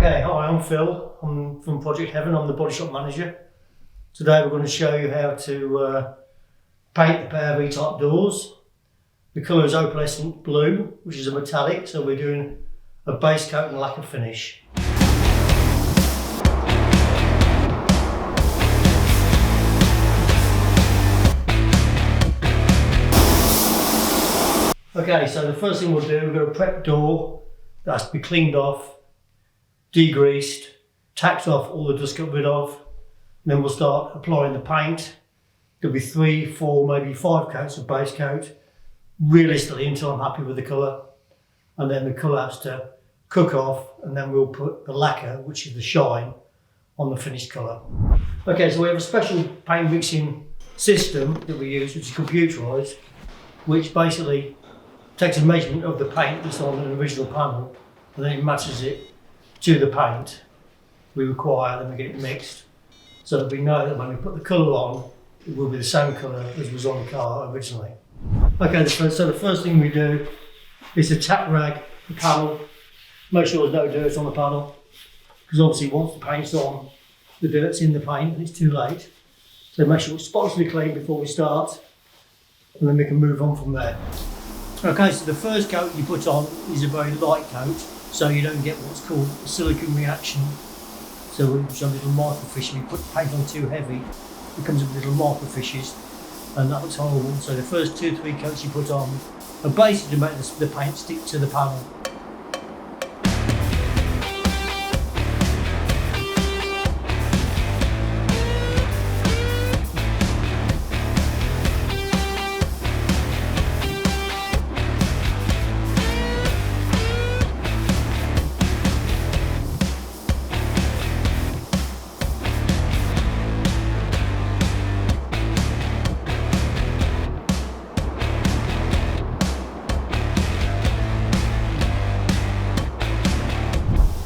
Okay, hi, I'm Phil. I'm from Project Heaven. I'm the body shop manager. Today we're going to show you how to paint the pair of E-type doors. The colour is opalescent blue, which is a metallic, so we're doing a base coat and lacquer finish. Okay, so the first thing we'll do, we're going to prep door that has to be cleaned off, degreased, tacked off, all the dust got rid of. And then we'll start applying the paint. There'll be 3, 4, maybe 5 coats of base coat, realistically until I'm happy with the colour. And then the colour has to cook off, and then we'll put the lacquer, which is the shine, on the finished colour. Okay, so we have a special paint mixing system that we use, which is computerised, which basically takes a measurement of the paint that's on an original panel, and then it matches it to the paint we require, then we get it mixed, so that we know that when we put the colour on, it will be the same colour as was on the car originally. Okay, so the first thing we do is to tack rag the panel, make sure there's no dirt on the panel, because obviously once the paint's on, the dirt's in the paint and it's too late. So make sure it's spotlessly clean before we start, and then we can move on from there. Okay, so the first coat you put on is a very light coat, so you don't get what's called a silicone reaction. So with some little microfish, if you put the paint on too heavy, it comes with little microfishes, and that looks horrible. So the first 2-3 coats you put on are basically to make the paint stick to the panel.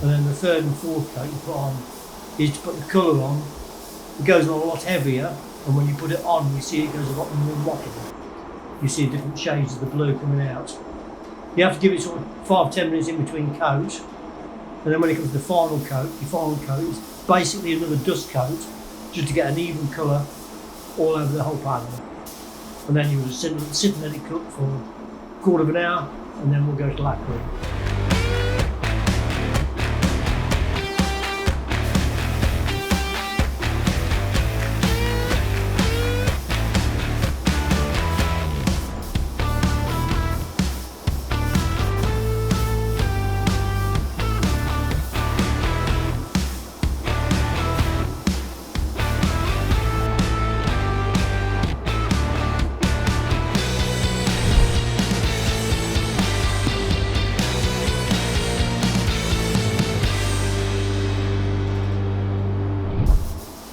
And then the third and fourth coat you put on is to put the colour on. It goes on a lot heavier, and when you put it on, you see it goes a lot more mottled. You see different shades of the blue coming out. You have to give it sort of 5-10 minutes in between coats, and then when it comes to the final coat, your final coat is basically another dust coat, just to get an even colour all over the whole panel. And then you will sit and let it cook for a quarter of an hour, and then we'll go to lacquering.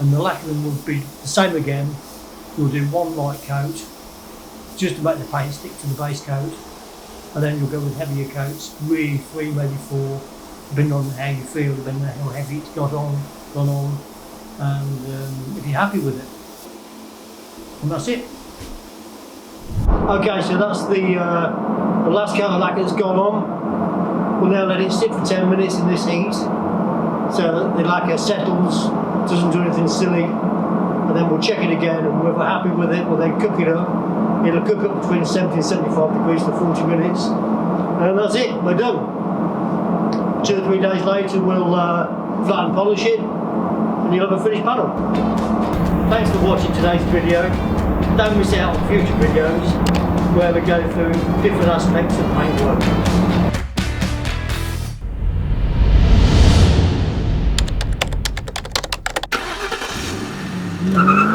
And the lacquering will be the same again. You'll do 1 light coat just to make the paint stick to the base coat, and then you'll go with heavier coats, really 3, maybe 4, depending on how you feel, depending on how heavy it's gone on, and if you're happy with it. And that's it. Okay, so that's the last coat of lacquer that's gone on. We'll now let it sit for 10 minutes in this heat, so that the lacquer settles, doesn't do anything silly, and then we'll check it again, and if we're happy with it, we'll then cook it up. It'll cook up between 70 and 75 degrees for 40 minutes, and that's it, we're done. 2 or 3 days later we'll flatten polish it, and you'll have a finished panel. Thanks for watching today's video. Don't miss out on future videos where we go through different aspects of paintwork. No.